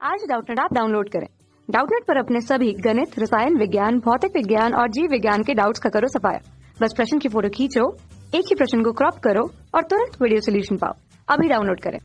आज Doubtnut app download करें। Doubtnut पर अपने सभी गणित, रसायन विज्ञान, भौतिक विज्ञान और जीव विज्ञान के डाउट्स का करो सफाया। बस प्रश्न की फोटो खींचो, एक ही प्रश्न को क्रॉप करो और तुरंत वीडियो सोल्यूशन पाओ। अभी डाउनलोड करें।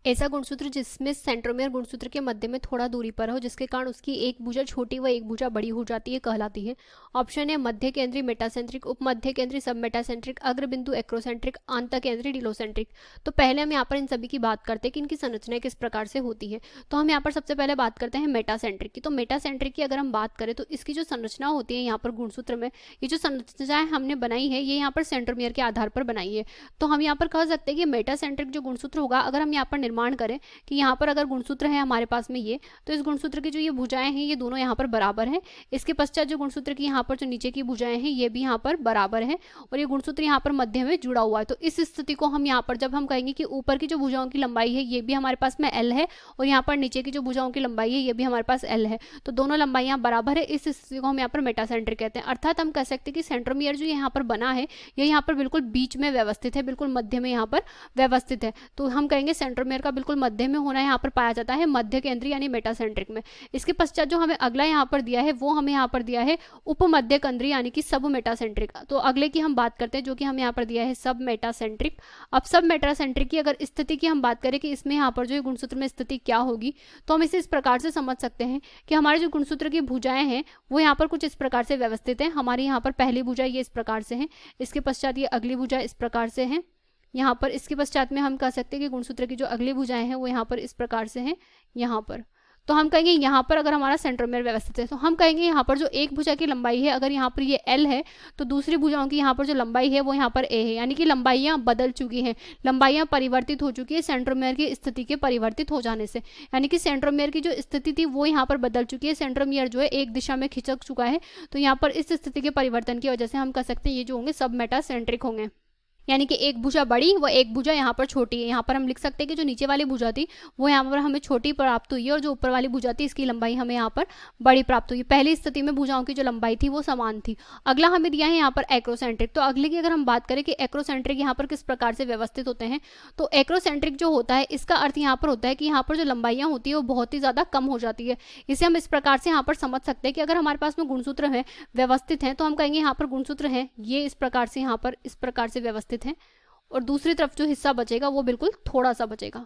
ऐसा गुणसूत्र जिसमें सेंट्रोमेयर गुणसूत्र के मध्य में थोड़ा दूरी पर हो, जिसके कारण उसकी एक भुजा छोटी व एक भुजा बड़ी हो जाती है, कहलाती है। ऑप्शन है मध्य केंद्रीय मेटासेंट्रिक, उप मध्य केंद्रीय सब मेटासेंट्रिक, अग्र बिंदु एक्रोसेंट्रिक, अंत केंद्रीय डिलोसेंट्रिक। तो पहले हम यहाँ पर इन सभी की बात करते हैं कि इनकी संरचना किस प्रकार से होती है। तो हम यहाँ पर सबसे पहले बात करते हैं मेटासेंट्रिक की। तो मेटासेंट्रिक की अगर हम बात करें तो इसकी जो संरचना होती है यहाँ पर गुणसूत्र में, ये जो संरचनाएं हमने बनाई है ये यहाँ पर सेंट्रोमेयर के आधार पर बनाई है। तो हम यहाँ पर कह सकते हैं कि मेटासेंट्रिक जो गुणसूत्र होगा, अगर हम यहाँ पर निर्माण करें कि यहाँ पर अगर गुणसूत्र है हमारे पास में ये, तो इस गुणसूत्र की जो ये भुजाएं हैं ये दोनों यहाँ पर बराबर हैं। इसके पश्चात जो गुणसूत्र की यहाँ पर जो नीचे की भुजाएं हैं ये भी यहाँ पर बराबर है और ये गुणसूत्र यहाँ पर मध्य में जुड़ा हुआ है। तो इस स्थिति को हम यहाँ पर जब हम कहेंगे कि ऊपर की जो भुजाओं की लंबाई है ये भी हमारे पास में L है और यहाँ पर नीचे की जो भुजाओं की लंबाई है ये भी हमारे पास L है, तो दोनों लंबाइयाँ बराबर है। इस स्थिति को हम यहाँ पर मेटासेंट्रिक कहते हैं। अर्थात हम कह सकते हैं कि सेंट्रोमियर जो यहाँ पर बना है ये यहाँ पर बिल्कुल बीच में व्यवस्थित है, बिल्कुल मध्य में यहाँ पर व्यवस्थित है। तो हम कहेंगे सेंट्रोमियर का बिल्कुल मध्य में होना यहाँ पर पाया जाता है, मध्य केंद्रीय यानी मेटासेंट्रिक में। इसके पश्चात जो हमें अगला यहाँ पर दिया है वो हमें यहाँ पर दिया है उप मध्य केंद्रीय यानी कि सब मेटासेंट्रिक। तो अगले की हम बात करते हैं जो कि हम यहाँ पर दिया है सब मेटासेंट्रिक। अब सब मेटासेंट्रिक की अगर स्थिति की हम बात करें कि इसमें यहाँ पर जो गुणसूत्र में स्थिति क्या होगी, तो हम इसे इस प्रकार से समझ सकते हैं कि हमारे जो गुणसूत्र की भुजाएं हैं वो यहाँ पर कुछ इस प्रकार से व्यवस्थित है। हमारी यहाँ पर पहली भुजा ये इस प्रकार से है, इसके पश्चात ये अगली भुजा इस प्रकार से है यहाँ पर। इसके पश्चात में हम कह सकते हैं कि गुणसूत्र की जो अगली भुजाएं हैं वो यहाँ पर इस प्रकार से हैं यहाँ पर। तो हम कहेंगे यहाँ पर अगर हमारा सेंट्रोमेयर व्यवस्थित है तो हम कहेंगे यहाँ पर जो एक भुजा की लंबाई है, अगर यहाँ पर ये L है तो दूसरी भुजाओं की यहाँ पर जो लंबाई है वो यहाँ पर A है, यानी कि लंबाइयाँ बदल चुकी हैं, लंबाइयाँ परिवर्तित हो चुकी है सेंट्रोमेयर की स्थिति के परिवर्तित हो जाने से। यानी कि सेंट्रोमेयर की जो स्थिति थी वो यहाँ पर बदल चुकी है, सेंट्रोमेयर जो है एक दिशा में खिसक चुका है। तो यहाँ पर इस स्थिति के परिवर्तन की वजह से हम कह सकते हैं ये जो होंगे सब मेटासेंट्रिक होंगे, यानी कि एक भुजा बड़ी व एक भुजा यहाँ पर छोटी है। यहाँ पर हम लिख सकते हैं कि जो नीचे वाली भुजा थी वो यहाँ पर हमें छोटी प्राप्त हुई है और जो ऊपर वाली भुजा थी इसकी लंबाई हमें यहाँ पर बड़ी प्राप्त हुई है। पहली स्थिति में भुजाओं की जो लंबाई थी वो समान थी। अगला हमें दिया है यहाँ पर एक्रोसेंट्रिक। तो अगले की अगर हम बात करें कि एक्रोसेंट्रिक यहाँ पर किस प्रकार से व्यवस्थित होते हैं, तो एक्रोसेंट्रिक जो होता है इसका अर्थ यहाँ पर होता है कि यहाँ पर जो लंबाइयाँ होती है वो बहुत ही ज़्यादा कम हो जाती है। इसे हम इस प्रकार से यहाँ पर समझ सकते हैं कि अगर हमारे पास में गुणसूत्र है व्यवस्थित हैं तो हम कहेंगे यहाँ पर गुणसूत्र है ये इस प्रकार से यहाँ पर इस प्रकार से व्यवस्थित है और दूसरी तरफ जो हिस्सा बचेगा वो बिल्कुल थोड़ा सा बचेगा।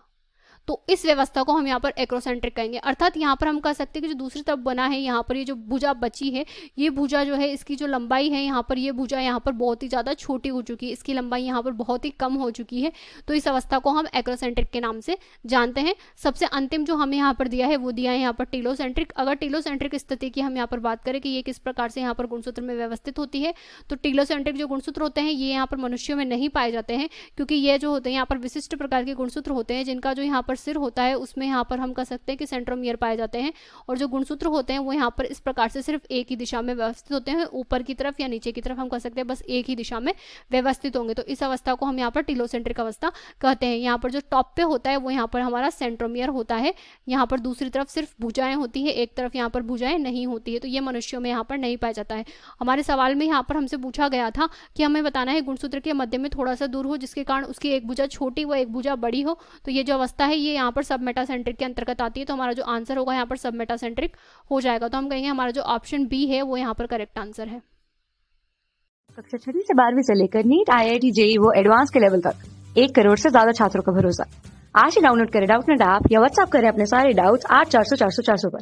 तो इस व्यवस्था को हम यहाँ पर एक्रोसेंट्रिक कहेंगे। अर्थात यहाँ पर हम कह सकते हैं कि जो दूसरी तरफ बना है यहाँ पर ये जो भुजा बची है ये भुजा जो है इसकी जो लंबाई है यहाँ पर ये भुजा यहाँ पर बहुत ही ज़्यादा छोटी हो चुकी है, इसकी लंबाई यहाँ पर बहुत ही कम हो चुकी है। तो इस अवस्था को हम एक्रोसेंट्रिक के नाम से जानते हैं। सबसे अंतिम जो हमें यहाँ पर दिया है वो दिया है यहाँ पर टीलोसेंट्रिक। अगर टीलोसेंट्रिक स्थिति की हम यहाँ पर बात करें कि ये किस प्रकार से यहाँ पर गुणसूत्र में व्यवस्थित होती है, तो टीलोसेंट्रिक जो गुणसूत्र होते हैं ये यहाँ पर मनुष्यों में नहीं पाए जाते हैं, क्योंकि ये जो होते हैं यहाँ पर विशिष्ट प्रकार के गुणसूत्र होते हैं जिनका जो यहाँ पर सिर होता है उसमें यहाँ पर हम कह सकते हैं कि सेंट्रोमियर पाए जाते हैं और जो गुणसूत्र होते हैं वो यहाँ पर इस प्रकार से सिर्फ एक ही दिशा में व्यवस्थित होते हैं, ऊपर की तरफ या नीचे की तरफ हम कह सकते हैं बस एक ही दिशा में व्यवस्थित होंगे। तो इस अवस्था को हम यहाँ पर टीलोसेंट्रिक अवस्था कहते हैं। यहाँ पर जो टॉप पे होता है वो यहाँ पर हमारा सेंट्रोमियर होता है, यहाँ पर दूसरी तरफ सिर्फ भुजाएं होती है, एक तरफ यहाँ पर भुजाएं नहीं होती है। तो ये मनुष्यों में यहाँ पर नहीं पाया जाता है। हमारे सवाल में यहाँ पर हमसे पूछा गया था कि हमें बताना है गुणसूत्र के मध्य में थोड़ा सा दूर हो जिसके कारण उसकी एक भुजा छोटी व एक भुजा बड़ी हो। तो ये जो अवस्था है ये यहाँ पर सब मेटासेंट्रिक के अंतर्गत आती है। तो हमारा जो आंसर होगा यहाँ पर सब मेटासेंट्रिक हो जाएगा। तो हम कहेंगे हमारा जो ऑप्शन बी है वो यहाँ पर करेक्ट आंसर है। कक्षा 6 से 12वीं से लेकर नीट, IIT, JEE वो एडवांस के लेवल तक 1 करोड़ से ज्यादा छात्रों का भरोसा। आज ही डाउनलोड करें डाउटनेट ऐप या व्हाट्सएप करें अपने सारे डाउट्स 8400 400 400 पर।